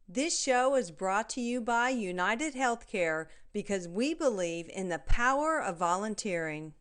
This show is brought to you by United Healthcare because we believe in the power of volunteering.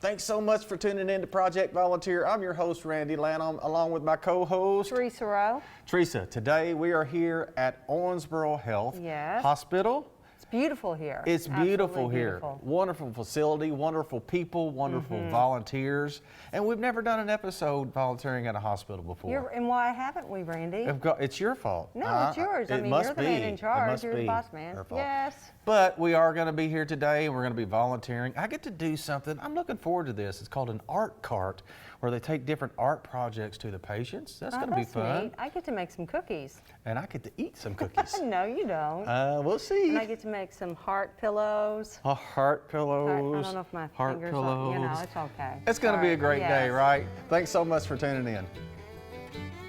Thanks so much for tuning in to Project Volunteer. I'm your host, Randy Lanham, along with my co-host, Teresa Rowe. Teresa. Today we are here at Owensboro Health Hospital. It's beautiful here. It's beautiful Absolutely here. Beautiful. Wonderful facility, wonderful people, wonderful volunteers. And we've never done an episode volunteering at a hospital before. And why haven't we, Randy? It's your fault. No, it's yours. I mean, you're the man in charge. You're the boss man. Yes. But we are going to be here today, and we're going to be volunteering. I get to do something. I'm looking forward to this. It's called an art cart, where they take different art projects to the patients. That's going to be fun. Neat. I get to make some cookies. And I get to eat some cookies. No, you don't. We'll see. And I get to make some heart pillows. Heart pillows. I don't know if my heart fingers pillows. You know, it's okay. It's going to be a great day, right? Thanks so much for tuning in.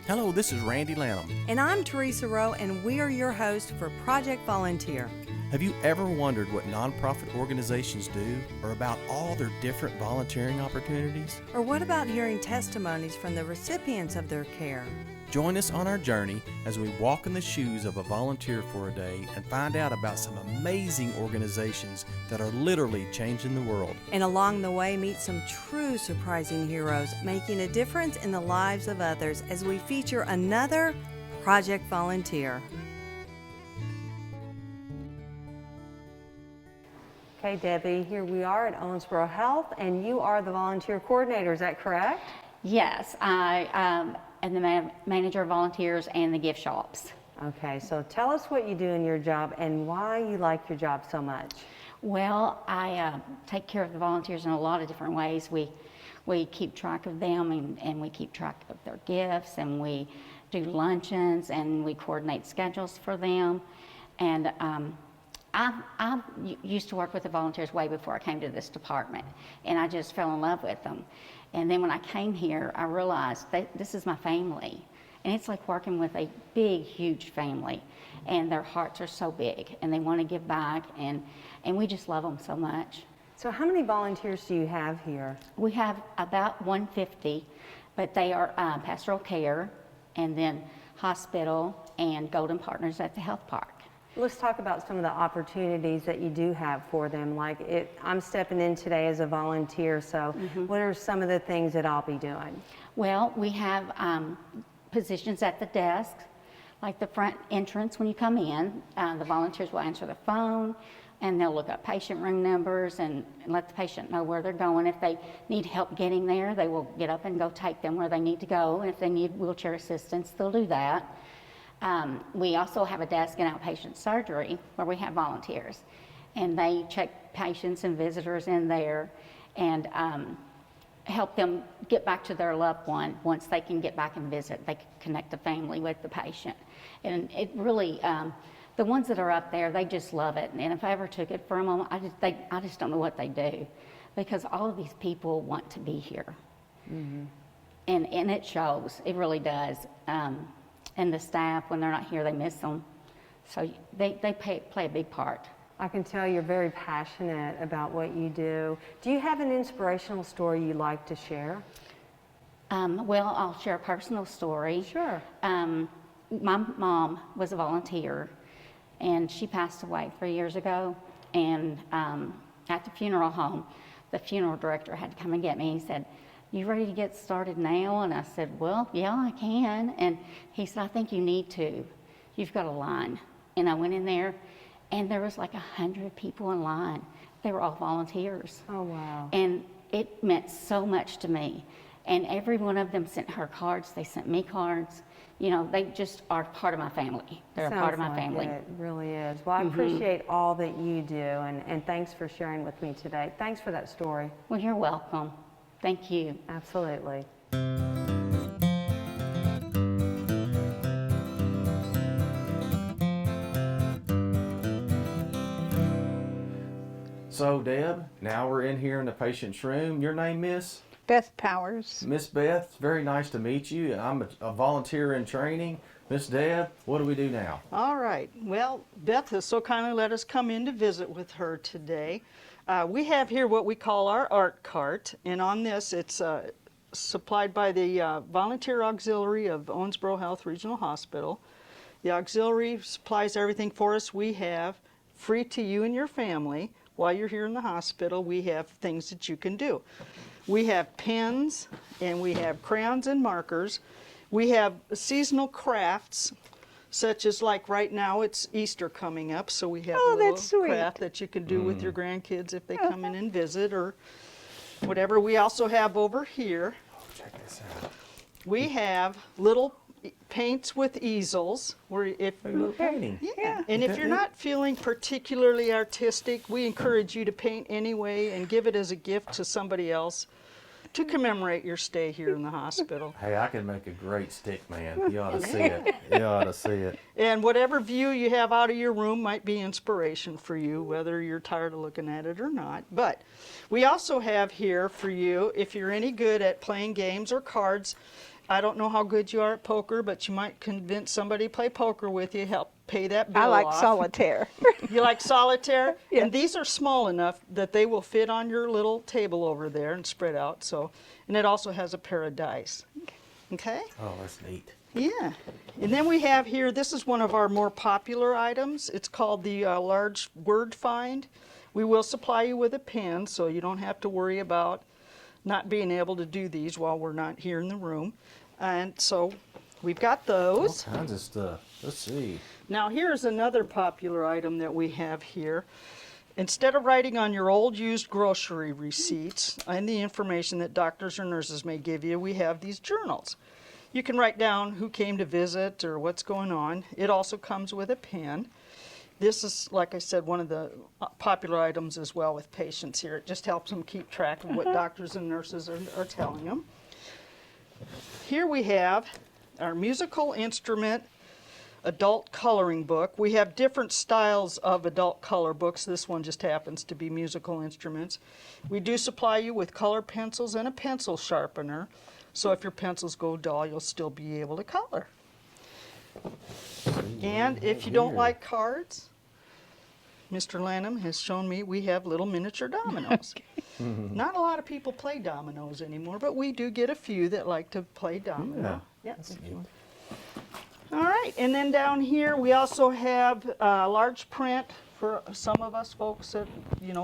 Hello, this is Randy Lanham. And I'm Teresa Rowe, and we are your host for Project Volunteer. Have you ever wondered what nonprofit organizations do or about all their different volunteering opportunities? Or what about hearing testimonies from the recipients of their care? Join us on our journey as we walk in the shoes of a volunteer for a day and find out about some amazing organizations that are literally changing the world. And along the way, meet some true surprising heroes making a difference in the lives of others as we feature another Project Volunteer. Okay, Debbie, here we are at Owensboro Health, and you are the volunteer coordinator, is that correct? Yes, I am the manager of volunteers and the gift shops. Okay, so tell us what you do in your job and why you like your job so much. Well, I take care of the volunteers in a lot of different ways. We keep track of them and we keep track of their gifts, and we do luncheons and we coordinate schedules for them. And I used to work with the volunteers way before I came to this department, and I just fell in love with them. And then when I came here, I realized that this is my family, and it's like working with a big, huge family, and their hearts are so big, and they want to give back, and we just love them so much. So how many volunteers do you have here? We have about 150, but they are pastoral care, and then hospital, and Golden Partners at the health park. Let's talk about some of the opportunities that you do have for them. I'm stepping in today as a volunteer, so what are some of the things that I'll be doing? Well, we have positions at the desk, like the front entrance when you come in. The volunteers will answer the phone, and they'll look up patient room numbers and let the patient know where they're going. If they need help getting there, they will get up and go take them where they need to go. And if they need wheelchair assistance, they'll do that. We also have a desk in outpatient surgery where we have volunteers, and they check patients and visitors in there and help them get back to their loved one once they can get back and visit. They can connect the family with the patient. And it really, the ones that are up there, they just love it. And if I ever took it for a moment, I just don't know what they do, because all of these people want to be here. And it shows, it really does. And the staff, when they're not here, they miss them. So they play a big part. I can tell you're very passionate about what you do. Do you have an inspirational story you'd like to share? Well, I'll share a personal story. Sure. My mom was a volunteer, and she passed away 3 years ago. And at the funeral home, the funeral director had to come and get me. He said, "You ready to get started now?" And I said, "Well, yeah, I can." And he said, "I think you need to. You've got a line." And I went in there, and there was like 100 people in line. They were all volunteers. Oh, wow. And it meant so much to me. And every one of them sent her cards. They sent me cards. You know, they just are part of my family. They're a part of my family. It really is. Well, I appreciate all that you do, and thanks for sharing with me today. Thanks for that story. Well, you're welcome. Thank you. Absolutely. So, Deb, now we're in here in the patient's room. Your name, Miss? Beth Powers. Miss Beth, it's very nice to meet you. I'm a volunteer in training. Miss Deb, what do we do now? All right. Well, Beth has so kindly let us come in to visit with her today. We have here what we call our art cart, and on this it's supplied by the Volunteer Auxiliary of Owensboro Health Regional Hospital. The auxiliary supplies everything for us. We have free to you and your family. While you're here in the hospital, we have things that you can do. We have pens, and we have crayons and markers. We have seasonal crafts, such as like right now it's Easter coming up, so we have a little that's sweet. craft that you can do with your grandkids if they come in and visit or whatever. We also have over here, Check this out. we have little paints with easels where if A little painting. yeah. And if you're not feeling particularly artistic, we encourage you to paint anyway and give it as a gift to somebody else to commemorate your stay here in the hospital. Hey, I can make a great stick man. You ought to see it. You ought to see it. And whatever view you have out of your room might be inspiration for you, whether you're tired of looking at it or not. But we also have here for you, if you're any good at playing games or cards, I don't know how good you are at poker, but you might convince somebody to play poker with you, help pay that bill I like off. solitaire. You like solitaire? Yeah. And these are small enough that they will fit on your little table over there and spread out. So, and it also has a pair of dice. Okay? Oh, that's neat. Yeah. And then we have here, this is one of our more popular items. It's called the large word find. We will supply you with a pen, so you don't have to worry about not being able to do these while we're not here in the room. And so we've got All those. kinds of stuff. Let's see. Now here's another popular item that we have here. Instead of writing on your old used grocery receipts and the information that doctors or nurses may give you, we have these journals. You can write down who came to visit or what's going on. It also comes with a pen. This is, like I said, one of the popular items as well with patients here. It just helps them keep track of what doctors and nurses are telling them. Here we have our musical instrument adult coloring book. We have different styles of adult color books. This one just happens to be musical instruments. We do supply you with color pencils and a pencil sharpener. So if your pencils go dull, you'll still be able to color. And if you don't like cards, Mr. Lanham has shown me we have little miniature dominoes. Not a lot of people play dominoes anymore, but we do get a few that like to play domino. Yeah. Yep. All right, and then down here we also have large print for some of us folks that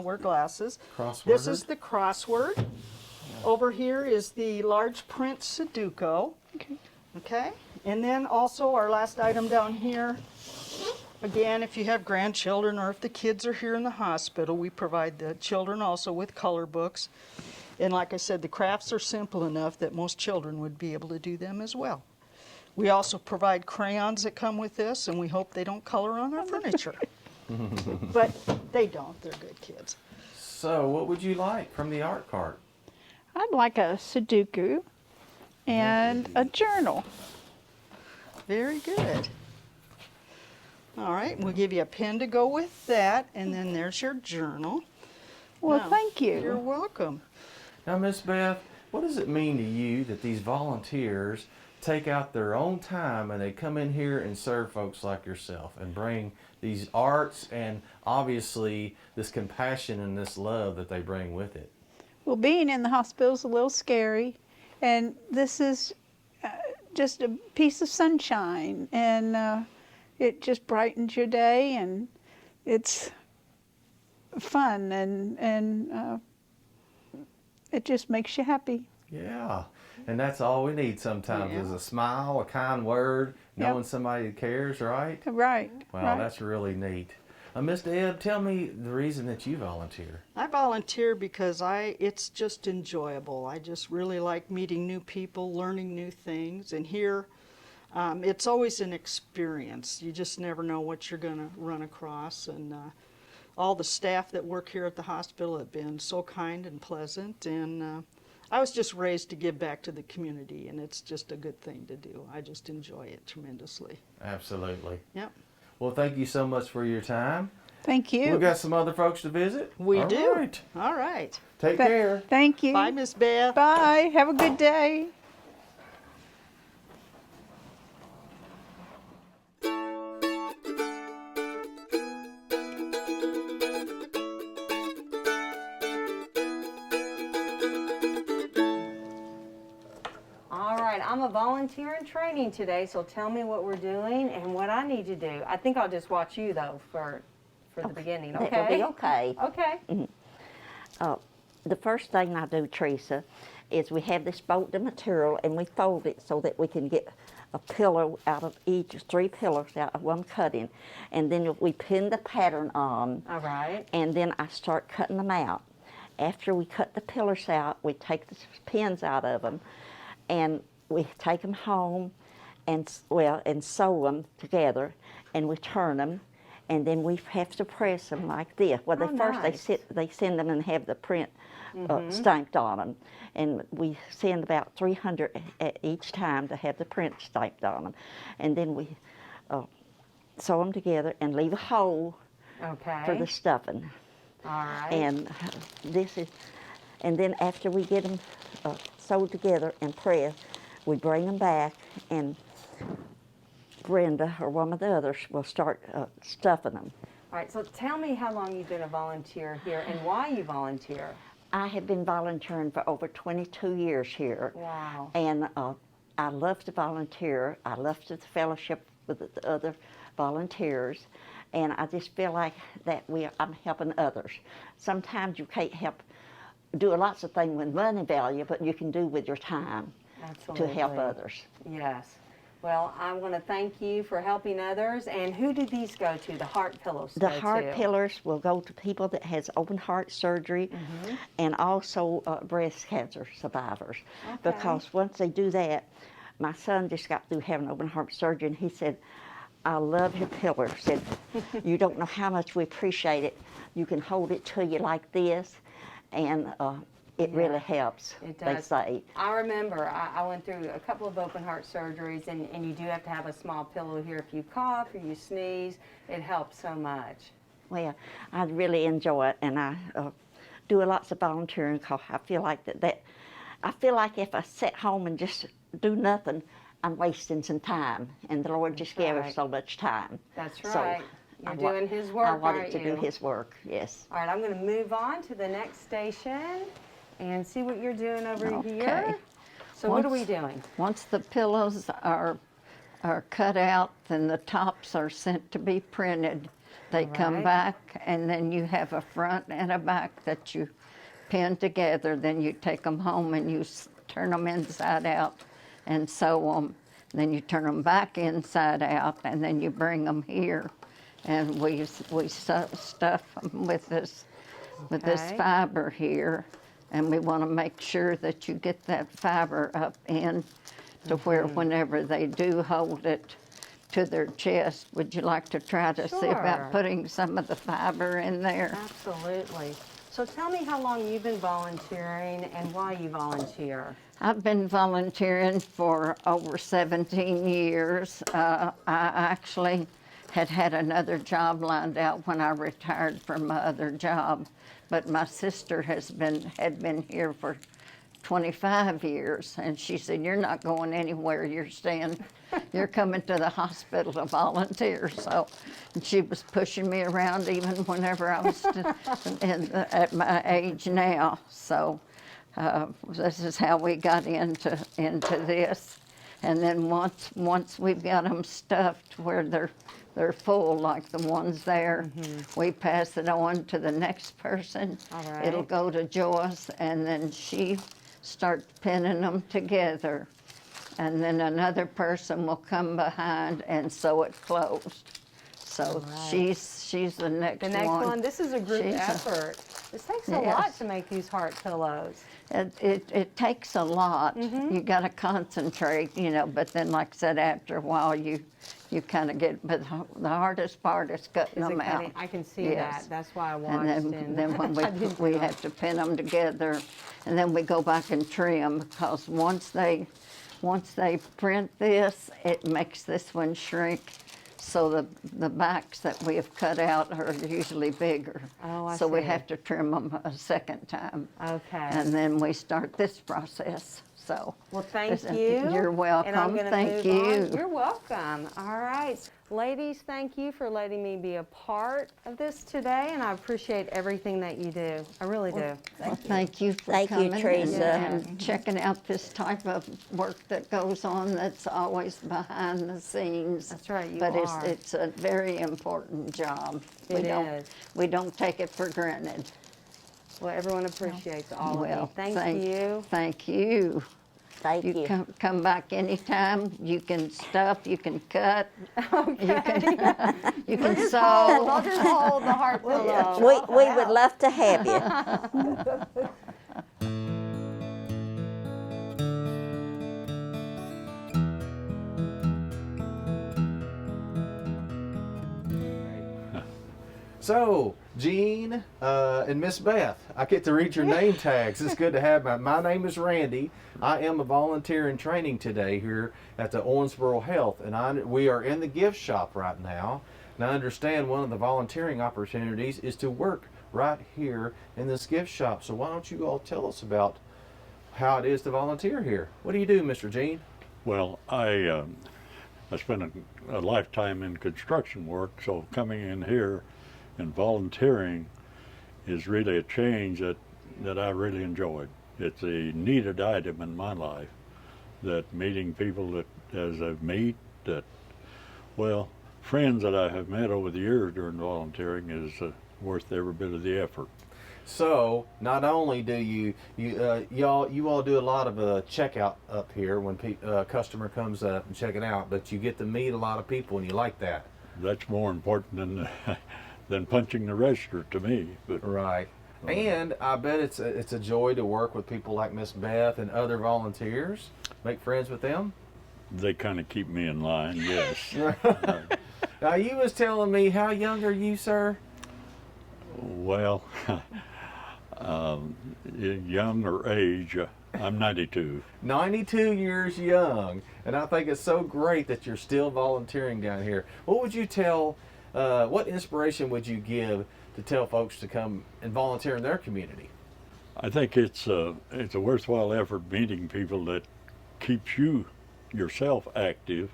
wear glasses. This is the crossword. Over here is the large print Sudoku. Okay. And then also our last item down here, again, if you have grandchildren or if the kids are here in the hospital, we provide the children also with color books. And like I said, the crafts are simple enough that most children would be able to do them as well. We also provide crayons that come with this, and we hope they don't color on our furniture. But they don't, they're good kids. So, what would you like from the art cart? I'd like a Sudoku and a journal. Very good. All right, we'll give you a pen to go with that, and then there's your journal. Well, Now, thank You're you. welcome. Now, Miss Beth, what does it mean to you that these volunteers take out their own time and they come in here and serve folks like yourself and bring these arts and obviously this compassion and this love that they bring with it? Well, being in the hospital is a little scary, and this is just a piece of sunshine, and it just brightens your day, and it's fun, and it just makes you happy. Yeah, and that's all we need sometimes is a smile, a kind word, knowing somebody cares, right? Right. Wow, right. that's really neat. Miss Deb, tell me the reason that you volunteer. I volunteer because it's just enjoyable. I just really like meeting new people, learning new things, and here it's always an experience. You just never know what you're going to run across, and all the staff that work here at the hospital have been so kind and pleasant, and I was just raised to give back to the community, and it's just a good thing to do. I just enjoy it tremendously. Absolutely. Yep. Well, thank you so much for your time. Thank you. We've got some other folks to visit. We All do. right. All right. Take care. Thank you. Bye, Miss Beth. Bye. Have a good day. All right, I'm a volunteer in training today, so tell me what we're doing and what I need to do. I think I'll just watch you though for the beginning, okay? That will be okay. Okay. The first thing I do, Teresa, is we have this folded material and we fold it so that we can get a pillow out of each, 3 pillows out of one cutting. And then we pin the pattern on. All right. And then I start cutting them out. After we cut the pillars out, we take the pins out of them and we take them home and sew them together, and we turn them, and then we have to press them like this. Well, nice. they send them and have the print stamped on them, and we send about 300 at each time to have the print stamped on them, and then we sew them together and leave a hole for the stuffing. All right. And and then after we get them sewed together and pressed, we bring them back, and Brenda or one of the others will start stuffing them. All right, so tell me how long you've been a volunteer here and why you volunteer. I have been volunteering for over 22 years here. Wow. And I love to volunteer. I love to fellowship with the other volunteers. And I just feel like that I'm helping others. Sometimes you can't do lots of things with money value, but you can do with your time to help others. Yes. Well, I want to thank you for helping others. And who do these go to? The heart pillows The heart pillars will go to people that has open heart surgery and also breast cancer survivors. Because once they do that, my son just got through having open heart surgery, and he said, I love your pillar. Said, you don't know how much we appreciate it. You can hold it to you like this, and it really helps, It they does. say. I remember I went through a couple of open heart surgeries, and you do have to have a small pillow here if you cough or you sneeze. It helps so much. Well, I really enjoy it, and I do lots of volunteering because I feel like I feel like if I sit home and just do nothing, I'm wasting some time, and the Lord just gave us so much time. That's So right. You're doing His work, I wanted aren't to you? do His work, yes. All right, I'm going to move on to the next station and see what you're doing over Okay. here. So what are we doing? Once the pillows are cut out, then the tops are sent to be printed. They come right. back, and then you have a front and a back that you pin together. Then you take them home and you turn them inside out and sew them. Then you turn them back inside out, and then you bring them here, and we stuff them with this Okay. fiber here. And we want to make sure that you get that fiber up in to where whenever they do hold it to their chest, would you like to try to see Sure. about putting some of the fiber in there? Absolutely. So tell me how long you've been volunteering and why you volunteer. I've been volunteering for over 17 years. I actually had another job lined out when I retired from my other job, but my sister had been here for 25 years, and she said, "You're not going anywhere. You're coming to the hospital to volunteer." So, and she was pushing me around even whenever I was at my age now. So, this is how we got into this. And then once we've got them stuffed where they're full, like the ones there, we pass it on to the next person. All right. It'll go to Joyce, and then she starts pinning them together. And then another person will come behind and sew it closed. So she's the next one. The next one, this is a group She's effort. This takes a lot Yes. to make these heart pillows. It takes a lot. You got to concentrate, but then, like I said, after a while, you kind of get. But the hardest part is cutting Is it them out. cutting? I can see Yes. that. That's why I watched. And then when I didn't we do it. have to pin them together, and then we go back and trim, because once they print this, it makes this one shrink. So the backs that we have cut out are usually bigger. Oh, I So we see. have to trim them a second time. Okay. And then we start this process. So, Well, thank listen, you. You're welcome. And I'm gonna Thank move on. you. You're welcome. All right. Ladies, thank you for letting me be a part of this today, and I appreciate everything that you do. I really do. Well, thank you for Thank you, coming Teresa. and checking out this type of work that goes on that's always behind the scenes. That's right, you but are. it's a very important job. It is. We don't take it for granted. Well, everyone appreciates all of Well, you. Thank you. Thank you. Thank you. Come back anytime. You can stuff, you can cut, you can sew. I'll just hold the heart pillow. We would love to have you. So, Jean and Miss Beth, I get to read your name tags. It's good to have my name is Randy. I am a volunteer in training today here at the Owensboro Health, and we are in the gift shop right now. And I understand one of the volunteering opportunities is to work right here in this gift shop. So why don't you all tell us about how it is to volunteer here? What do you do, Mr. Jean? Well, I spent a lifetime in construction work, so coming in here and volunteering is really a change that I really enjoyed. It's a needed item in my life, that meeting people that as I meet, that, well, friends that I have met over the years during volunteering is worth every bit of the effort. So not only do you all do a lot of checkout up here when customer comes up and checking out, but you get to meet a lot of people and you like that. That's more important than punching the register to me. But right. And I bet it's a joy to work with people like Miss Beth and other volunteers. Make friends with them. they kind of keep me in line. Yes. Now you was telling me, how young are you, sir? Well, young or age, I'm 92. 92 years young, and I think it's so great that you're still volunteering down here. What would you tell, what inspiration would you give to tell folks to come and volunteer in their community? I think it's a worthwhile effort meeting people that keeps you yourself active,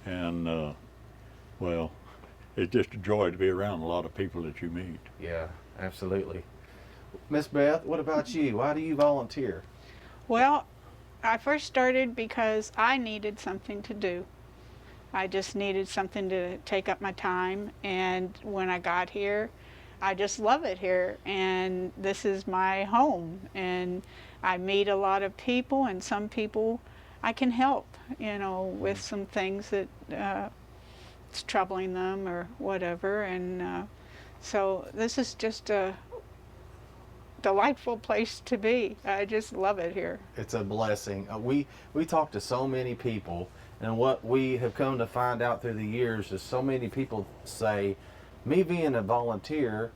and well, it's just a joy to be around a lot of people that you meet. Yeah, absolutely. Miss Beth, what about you? Why do you volunteer? Well, I first started because I needed something to do. I just needed something to take up my time, and when I got here, I just love it here, and this is my home, and I meet a lot of people, and some people I can help, you know, with some things that it's troubling them or whatever, and so this is just a delightful place to be. I just love it here. It's a blessing. We talk to so many people, and what we have come to find out through the years is so many people say, me being a volunteer,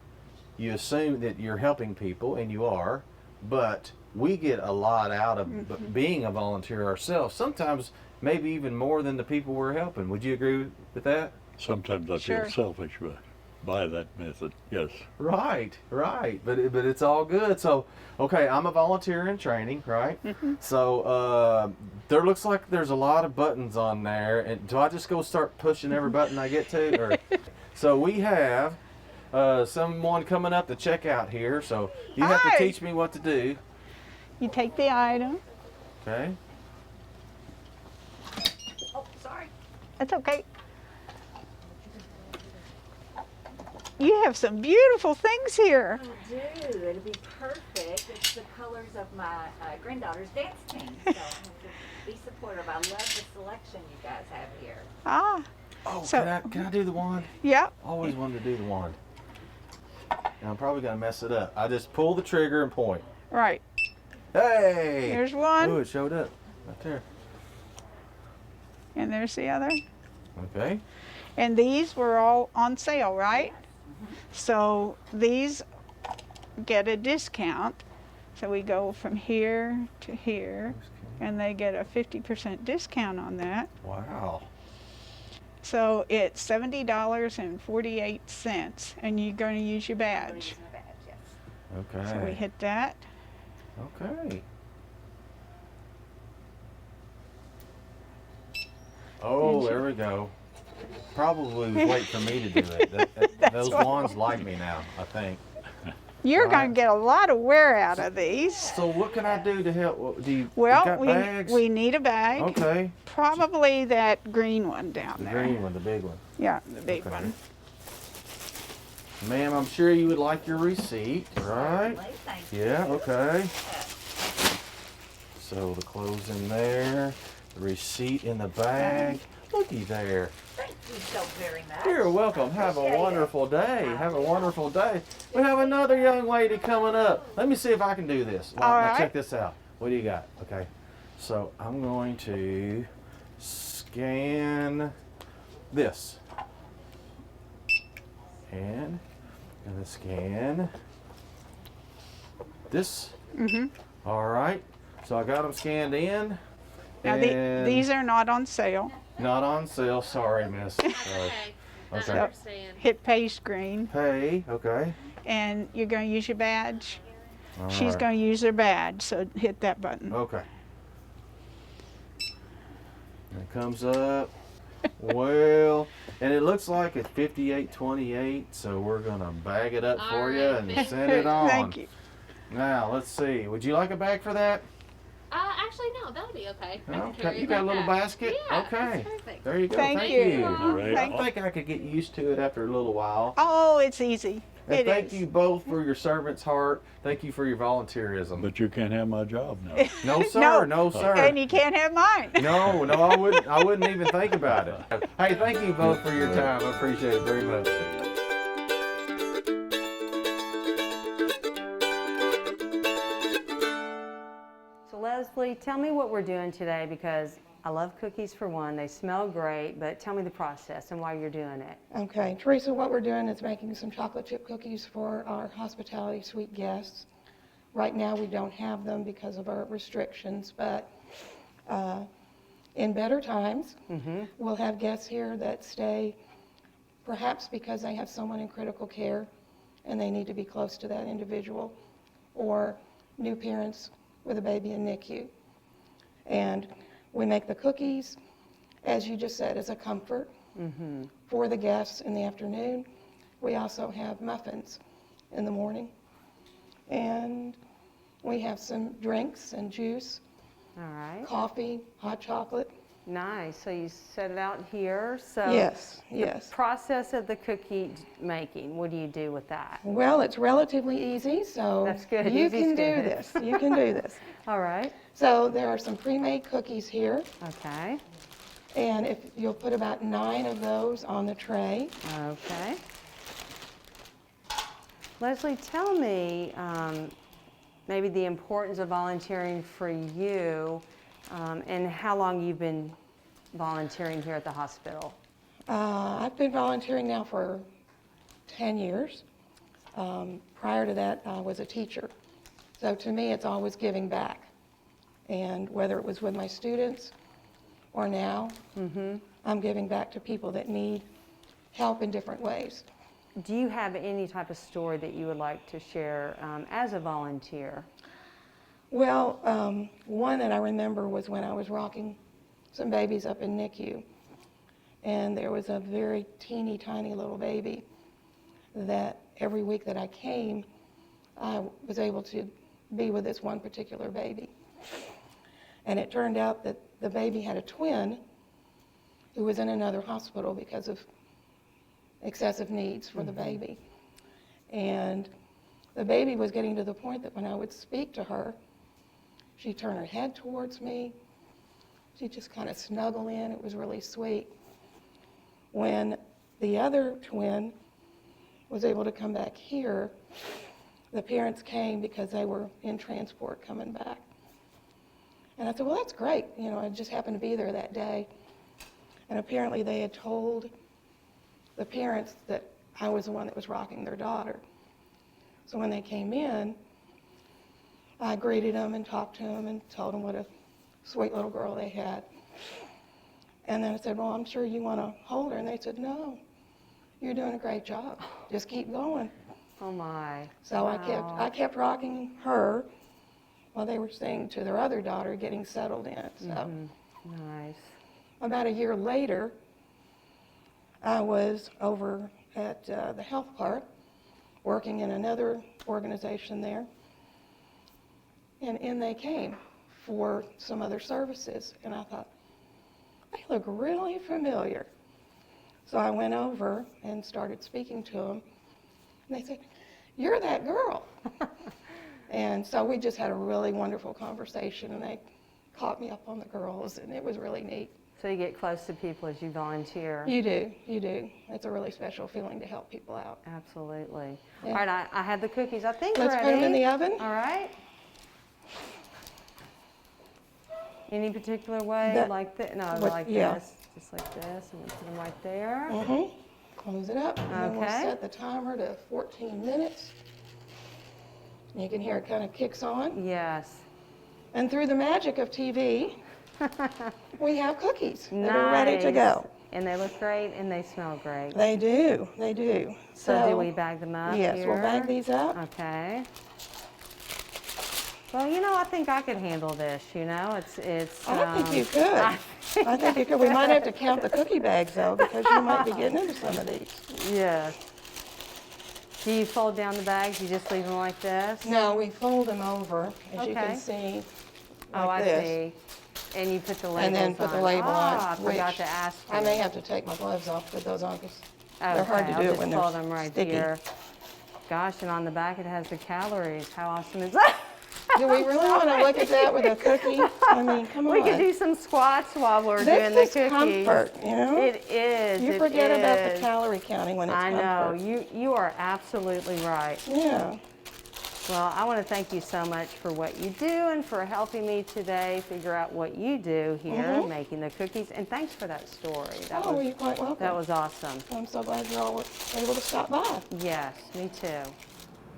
you assume that you're helping people, and you are, but we get a lot out of being a volunteer ourselves, sometimes maybe even more than the people we're helping. Would you agree with that? Sometimes I Sure. feel selfish by that method, yes. Right, but it's all good. So, okay, I'm a volunteer in training, right? So there looks like there's a lot of buttons on there, and do I just go start pushing every button I get to? Or so we have someone coming up to check out here, so you have to Hi. teach me what to do. You take the item. Okay. Oh, sorry. That's okay. You have some beautiful things here. I do. It'll be perfect. It's the colors of my granddaughter's dance team. So be supportive. I love the selection you guys have here. Ah, Oh, So- can I do the wand? yeah. Always wanted to do the wand. And I'm probably gonna mess it up. I just pull the trigger and point. Right. Hey! There's one. Ooh, it showed up right there. And there's the other. Okay. And these were all on sale, right? So these get a discount. So we go from here to here, and they get a 50% discount on that. Wow. So it's $70.48, and you're going to use your badge. Using the badge, yes. Okay. So we hit that. Okay. Oh, there we go. Probably was waiting for me to do it. Those wands like me now, I think. You're All going right. to get a lot of wear out of these. So what can I do to help? Do you Well, got bags? we need a bag. Okay. Probably that green one down The there. green one, the big one. Yeah, the big Okay. one. Ma'am, I'm sure you would like your receipt, right? Certainly, thank you. Yeah, okay. So the clothes in there, the receipt in the bag. Looky there. Thank you so very much. You're welcome. Have a Appreciate it. wonderful day. Have a wonderful day. We have another young lady coming up. Let me see if I can do this. Well, All now right. check this out. What do you got? Okay. So I'm going to scan this. And I'm going to scan this. Mm-hmm. All right. So I got them scanned in. Now, and these are not on sale. not on sale. Sorry, miss. Sorry. Okay. So hit pay screen, Pay. Okay. and you're going to use your badge. All She's right. going to use her badge, so hit that button. Okay. And it comes up. Well, and it looks like it's 58.28, so we're gonna bag it up for you and send it on. Thank you. Now let's see. Would you like a bag for that? Actually, no, that'll be okay. I can carry Okay. it You got a like little that. basket? Yeah, Okay. that's perfect. There you go. Thank you. All right. Thank I think I could get used to it after a little while. Oh, it's easy. And It thank is. you both for your servant's heart. Thank you for your volunteerism. But you can't have my job now. No, sir. No. No, sir. And you can't have mine. No, I wouldn't. I wouldn't even think about it. Hey, thank you both for your time. I appreciate it very much. So Leslie, tell me what we're doing today, because I love cookies for one. They smell great, but tell me the process and why you're doing it. Okay, Teresa, what we're doing is making some chocolate chip cookies for our hospitality suite guests. Right now, we don't have them because of our restrictions, but in better times, we'll have guests here that stay, perhaps because they have someone in critical care and they need to be close to that individual, or new parents with a baby in NICU. And we make the cookies, as you just said, as a comfort for the guests in the afternoon. We also have muffins in the morning. And we have some drinks and juice, All right. coffee, hot chocolate. Nice. So you set it out here. So Yes, the yes. process of the cookie making, what do you do with that? Well, it's relatively easy, so That's good. you Easy's can do good. this. You can do this. All right. So there are some pre-made cookies here, Okay. and if you'll put about 9 of those on the tray. Okay. Leslie, tell me maybe the importance of volunteering for you and how long you've been volunteering here at the hospital. I've been volunteering now for 10 years. Prior to that, I was a teacher. So to me, it's always giving back. And whether it was with my students or now, I'm giving back to people that need help in different ways. Do you have any type of story that you would like to share as a volunteer? Well, one that I remember was when I was rocking some babies up in NICU. And there was a very teeny tiny little baby that every week that I came, I was able to be with this one particular baby. And it turned out that the baby had a twin who was in another hospital because of excessive needs for the baby. And the baby was getting to the point that when I would speak to her, she'd turn her head towards me. She'd just kind of snuggle in. It was really sweet. When the other twin was able to come back here, the parents came because they were in transport coming back. And I said, well, that's great. You know, I just happened to be there that day. And apparently they had told the parents that I was the one that was rocking their daughter. So when they came in, I greeted them and talked to them and told them what a sweet little girl they had. And then I said, well, I'm sure you want to hold her. And they said, no, you're doing a great job. Just keep going. Oh my. So Wow. I kept rocking her while they were seeing to their other daughter getting settled in. So Nice. About a year later, I was over at the health park working in another organization there, and in they came for some other services, and I thought, they look really familiar. So I went over and started speaking to them, and they said, "You're that girl." And so we just had a really wonderful conversation, and they caught me up on the girls, and it was really neat. So you get close to people as you volunteer. You do, you do. It's a really special feeling to help people out. Absolutely. Yeah. All right, I had the cookies, I think, Let's ready. put them in the oven. All right. Any particular way? That- Like this? No, what- like yeah. this. Just like this, and put them right there. Mm-hmm. Close it up, and then we'll Okay. set the timer to 14 minutes. You can hear it kind of kicks on. Yes. And through the magic of TV, we have cookies that are ready to go. And they look great, and they smell great. They do, they do. So do we bag them up Yes, here? we'll bag these up. Okay. Well, you know, I think I could handle this, you know, it's. I think you could. I think you could. We might have to count the cookie bags, though, because you might be getting into some of these. Yes. Do you fold down the bags? You just leave them like this? No, we fold them over, as you Okay. can see, like Oh, I this. see. And you put the labels on. And then put the label on. I forgot which to ask you. I may have to take my gloves off to put those on, because they're hard to I'll do it just when fold they're them right sticky. here. Gosh, and on the back it has the calories. How awesome is that? Do we really want to look at that with a cookie? I mean, come on. We could do some squats while we're This doing the is cookies. comfort, you know? It is. You it forget about the is. calorie counting when it's I know. comfort. You are absolutely right. Yeah. Well, I want to thank you so much for what you do and for helping me today figure out what you do here, making the cookies. And thanks for that story. That Oh, was, you're quite welcome. That was awesome. I'm so glad you're all able to stop by. Yes, me too.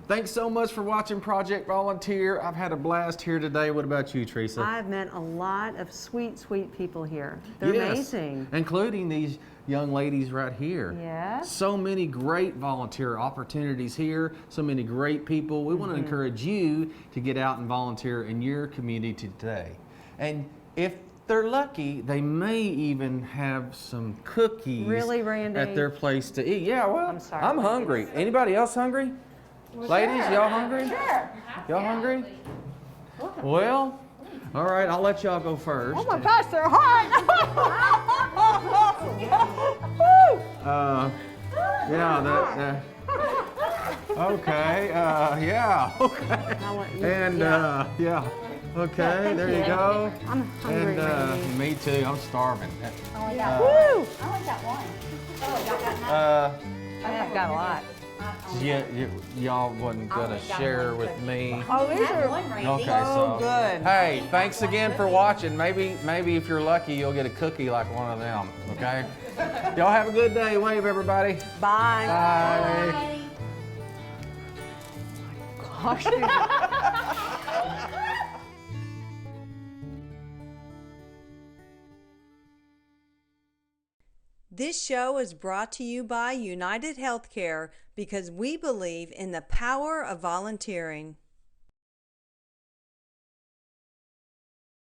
Thanks so much for watching Project Volunteer. I've had a blast here today. What about you, Teresa? I've met a lot of sweet, sweet people here. They're Yes, amazing. including these young ladies right here. Yes. So many great volunteer opportunities here, so many great people. We want to encourage you to get out and volunteer in your community today. And if they're lucky, they may even have some cookies Really, Randy? at their place to eat. Yeah, well, I'm sorry. I'm hungry. Anybody else hungry? Ladies, y'all hungry? Sure. Y'all hungry? Well, all right, I'll let y'all go first. Oh my gosh, they're hot! Yeah, okay, yeah, okay. And, yeah, okay, there you go. I'm hungry, And, me too, I'm starving. I only got Woo! I only got one. Oh, y'all got none? I've got a lot. Y'all wasn't gonna share with me. Oh, these are One, Randy. Okay, so so. good. Hey, thanks again for watching. Maybe if you're lucky, you'll get a cookie like one of them, okay? Y'all have a good day. Wave, everybody. Bye. Bye. Gosh. This show is brought to you by United Healthcare because we believe in the power of volunteering.